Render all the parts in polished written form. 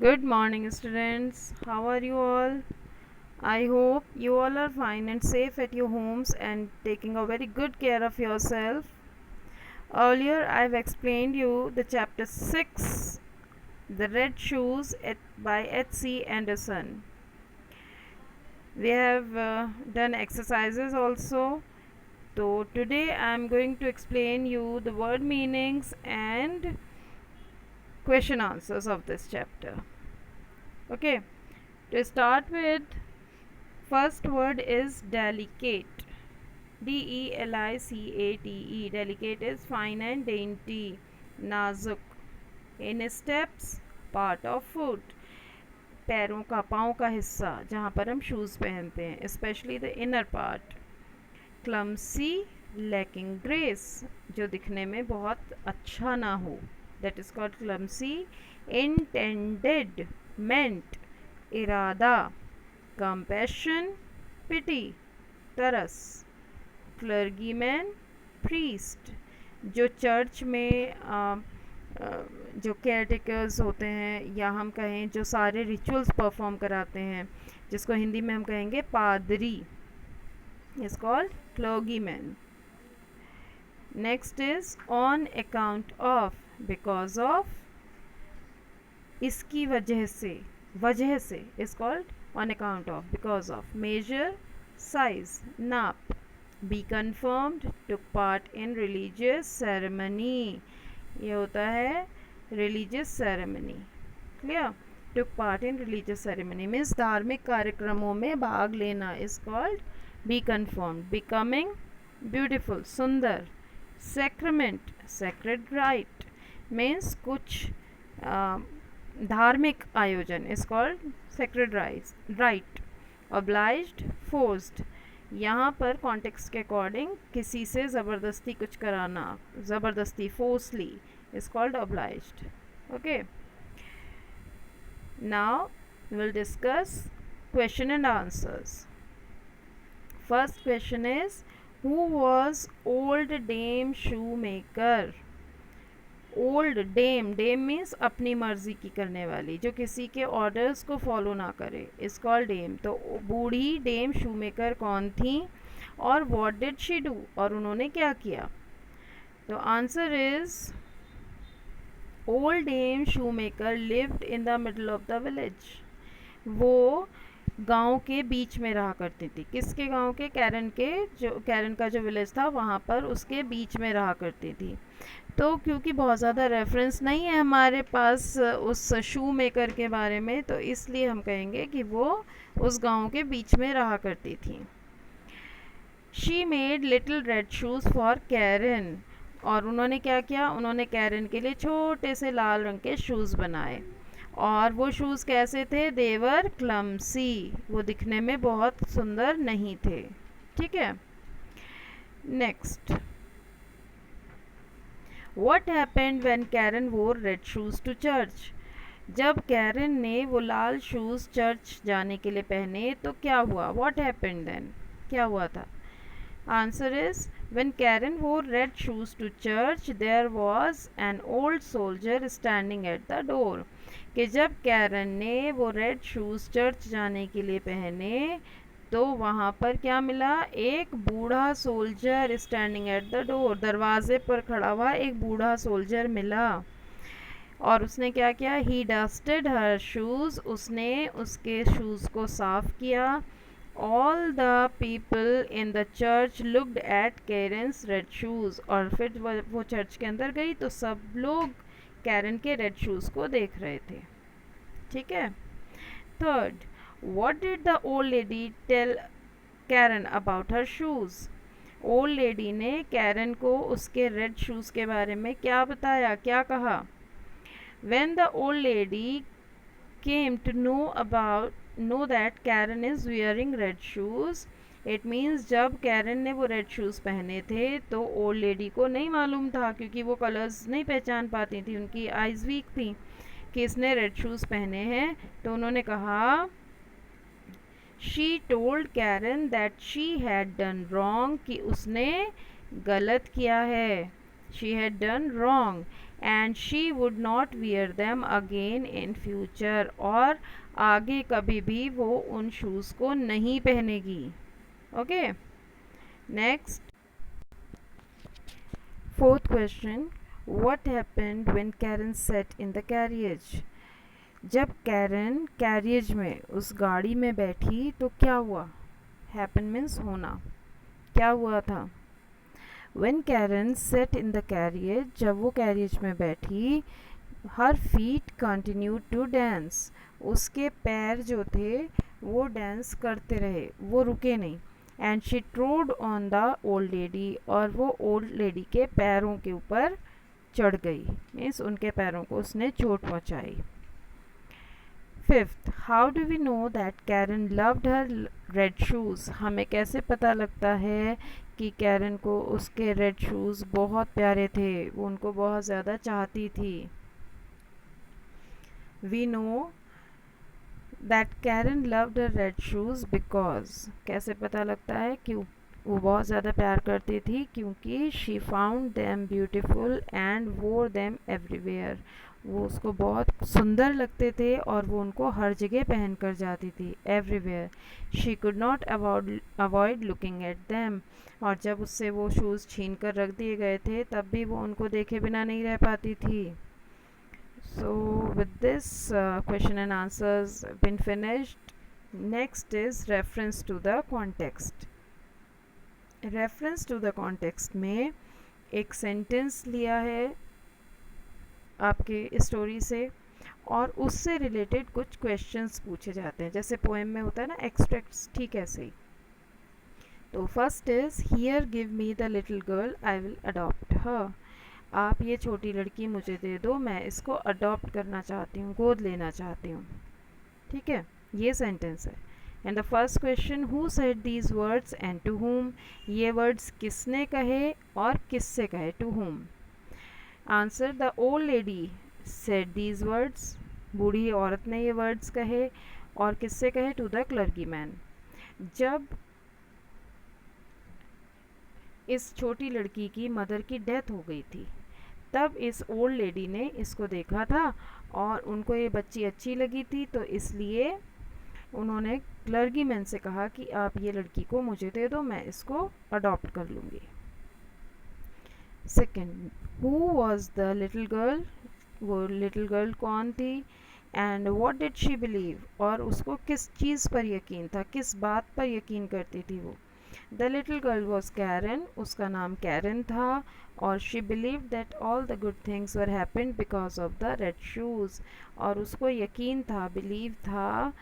Good morning, students. How are you all? I hope you all are fine and safe at your homes and taking a very good care of yourself. Earlier, I've explained you the chapter 6, The Red Shoes by H.C. Anderson. We have done exercises also. So today I'm going to explain you the word meanings and question answers of this chapter. Okay, to start with, first word is delicate. delicate. Delicate is fine and dainty. नाजुक. In steps, part of foot. पैरों का, पाँव का हिस्सा जहाँ पर हम shoes पहनते हैं, specially the inner part. Clumsy, lacking grace, जो दिखने में बहुत अच्छा ना हो, that is called clumsy. Intended, meant, इरादा. कंपैशन, पिटी, तरस. क्लर्गीमैन, प्रीस्ट, जो चर्च में जो केयर टेकर्स होते हैं या हम कहें जो सारे रिचुअल्स परफॉर्म कराते हैं, जिसको हिंदी में हम कहेंगे पादरी, is called clergyman. Next is on account of, because of, इसकी वजह से, वजह से is called on account of, because of. Measure, size, नाप. Be confirmed, took part in religious ceremony, ये होता है religious ceremony. Clear? Took part in religious ceremony means धार्मिक कार्यक्रमों में भाग लेना, is called be confirmed. Becoming, beautiful, सुंदर. सेक्रेमेंट, सेक्रेड राइट मीन्स कुछ धार्मिक आयोजन, is called sacred right. Obliged, forced, यहाँ पर कॉन्टेक्स्ट के अकॉर्डिंग किसी से ज़बरदस्ती कुछ कराना, ज़बरदस्ती, forcibly, is called obliged. Okay, now will discuss question and answers. First question is, who was old dame shoemaker? Old dame, dame means अपनी मर्जी की करने वाली, जो किसी के ऑर्डर्स को फॉलो ना करे, इज कॉल्ड डेम. तो बूढ़ी डेम शू मेकर कौन थी और व्हाट डिड शी डू, और उन्होंने क्या किया? तो answer is, old dame shoemaker lived in the middle of the village. वो गांव के बीच में रहा करती थी. किसके गांव के? कैरन के, जो कैरन का जो विलेज था वहाँ पर उसके बीच में रहा करती थी. तो क्योंकि बहुत ज़्यादा रेफरेंस नहीं है हमारे पास उस शू मेकर के बारे में, तो इसलिए हम कहेंगे कि वो उस गांव के बीच में रहा करती थी. She made little red shoes for Karen, और उन्होंने क्या किया? उन्होंने कैरन के लिए छोटे से लाल रंग के शूज़ बनाए. और वो शूज़ कैसे थे? देवर क्लमसी, वो दिखने में बहुत सुंदर नहीं थे. ठीक है. Next, What happened when Karen wore red shoes to church? जब कैरन ने वो लाल शूज़ चर्च जाने के लिए पहने तो क्या हुआ? What happened then? क्या हुआ था? Answer is, when Karen wore red shoes to church, there was an old soldier standing at the door. कि जब कैरन ने वो रेड शूज़ चर्च जाने के लिए पहने तो वहाँ पर क्या मिला? एक बूढ़ा soldier standing at the door, दरवाजे पर खड़ा हुआ एक बूढ़ा सोल्जर मिला. और उसने क्या किया? ही डस्टेड हर शूज़, उसने उसके शूज़ को साफ किया. All the people in the church looked at Karen's red shoes, और फिर वो चर्च के अंदर गई तो सब लोग कैरन के रेड शूज़ को देख रहे थे. ठीक है. Third, What did the old lady tell Karen about her shoes? Old lady ने कैरन को उसके रेड शूज़ के बारे में क्या बताया, क्या कहा? When the old lady came to know that Karen is wearing red shoes, it means जब कैरन ने वो रेड शूज़ पहने थे तो ओल्ड लेडी को नहीं मालूम था, क्योंकि वो कलर्स नहीं पहचान पाती थी, उनकी आइज़ वीक थी, कि इसने रेड शूज़ पहने हैं. तो उन्होंने कहा, She told Karen that she had done wrong, कि उसने गलत किया है. She had done wrong and she would not wear them again in future, और आगे कभी भी वो उन शूज़ को नहीं पहनेगी. Okay, next, fourth question. What happened when Karen sat in the carriage? जब कैरन कैरियज में, उस गाड़ी में बैठी तो क्या हुआ? हैपन मीन्स होना. क्या हुआ था? When Karen sat in the carriage, जब वो कैरियज में बैठी, her feet continued to dance. उसके पैर जो थे वो डांस करते रहे, वो रुके नहीं. And she trod on the old lady, और वो ओल्ड लेडी के पैरों के ऊपर चढ़ गई, मीन्स उनके पैरों को उसने चोट पहुंचाई. Fifth, how do we know that Karen loved her red shoes? हमें कैसे पता लगता है कि कैरन को उसके रेड शूज़ बहुत प्यारे थे, वो उनको बहुत ज़्यादा चाहती थी. We know that Karen loved her red shoes because, कैसे पता लगता है कि वो बहुत ज़्यादा प्यार करती थी? क्योंकि she found them beautiful and वोर देम एवरीवेयर. वो उसको बहुत सुंदर लगते थे और वो उनको हर जगह पहन कर जाती थी. Everywhere. She could not avoid looking at them. और जब उससे वो शूज़ छीन कर रख दिए गए थे तब भी वो उनको देखे बिना नहीं रह पाती थी. So with this question and answers been finished. Next is reference to the context. Reference to the context में एक sentence लिया है आपके स्टोरी से और उससे रिलेटेड कुछ क्वेश्चंस पूछे जाते हैं. जैसे पोएम में होता है ना एक्सट्रैक्ट्स, ठीक ऐसे ही. तो first is here give me the little girl, I will adopt her. आप ये छोटी लड़की मुझे दे दो, मैं इसको अडॉप्ट करना चाहती हूँ, गोद लेना चाहती हूँ. ठीक है, ये सेंटेंस है. And the first question, who said these words and to whom? ये वर्ड्स किसने कहे और किससे कहे? To whom. Answer, the old lady said these words. बूढ़ी औरत ने ये वर्ड्स कहे. और किससे कहे? To the clergyman. जब इस छोटी लड़की की मदर की डेथ हो गई थी तब इस ओल्ड लेडी ने इसको देखा था और उनको ये बच्ची अच्छी लगी थी, तो इसलिए उन्होंने क्लर्की मैन से कहा कि आप ये लड़की को मुझे दे दो, मैं इसको अडॉप्ट कर लूँगी. Second, who was the little girl? वो लिटिल गर्ल कौन थी? And what did she believe? और उसको किस चीज़ पर यकीन था, किस बात पर यकीन करती थी वो? The little girl was Karen, उसका नाम कैरन था. और she believe that all the good things were happened because of the red shoes. और उसको यकीन था, बिलीव था,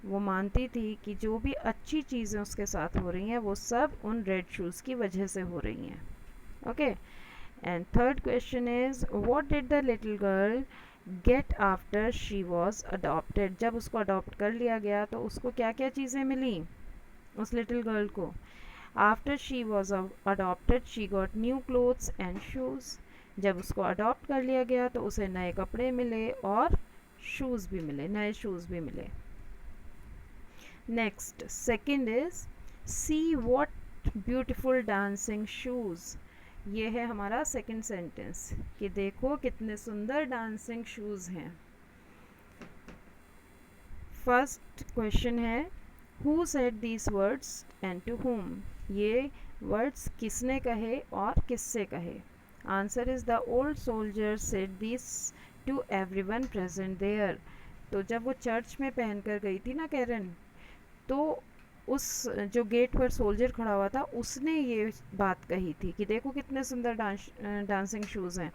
वो मानती थी कि जो भी अच्छी चीज़ें उसके साथ हो रही हैं वो सब उन रेड शूज़ की वजह से हो रही हैं. Okay. And third question is, what did the little girl get after she was adopted? जब उसको अडॉप्ट कर लिया गया तो उसको क्या क्या चीज़ें मिली उस लिटिल गर्ल को? After she was adopted she got new clothes and shoes. जब उसको अडॉप्ट कर लिया गया तो उसे नए कपड़े मिले और शूज़ भी मिले, नए शूज़ भी मिले. Next, second is, see what beautiful dancing shoes. ये है हमारा सेकेंड सेंटेंस कि देखो कितने सुंदर डांसिंग शूज़ हैं. फर्स्ट क्वेश्चन है, who said these words and to whom? ये वर्ड्स किसने कहे और किससे कहे? Answer is the old soldier said this to everyone present there. तो जब वो चर्च में पहन कर गई थी ना कैरन, तो उस जो गेट पर सोल्जर खड़ा हुआ था उसने ये बात कही थी कि देखो कितने सुंदर डांसिंग शूज़ हैं.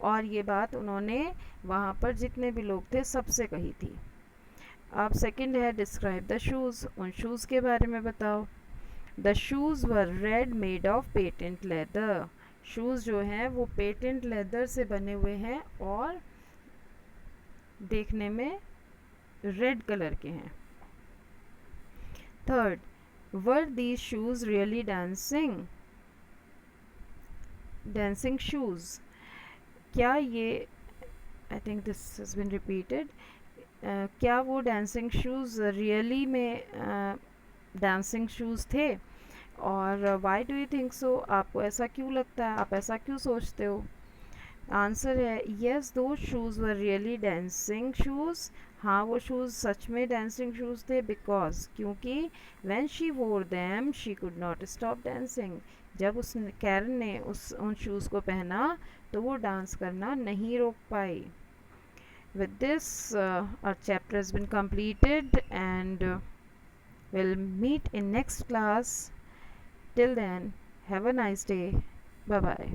और ये बात उन्होंने वहाँ पर जितने भी लोग थे सबसे कही थी. अब सेकंड है, डिस्क्राइब द शूज़. उन शूज़ के बारे में बताओ. The shoes were red made of patent leather. Shoes जो हैं वो पेटेंट लेदर से बने हुए हैं और देखने में रेड कलर के हैं. Third, were these shoes really dancing shoes? क्या ये, I think this has been repeated, क्या वो डांसिंग शूज़ रियली में डांसिंग शूज़ थे? और why do you think so? आपको ऐसा क्यों लगता है, आप ऐसा क्यों सोचते हो? आंसर है यस, दो shoes were really dancing shoes. हाँ, वो शूज़ सच में डांसिंग शूज़ थे, बिकॉज क्योंकि व्हेन शी वोर them she could not stop dancing. जब उस कैरन ने उन शूज़ को पहना तो वो डांस करना नहीं रोक पाई। With this, our chapter has been completed, and we'll meet in next class. Till then, have a nice day. Bye bye.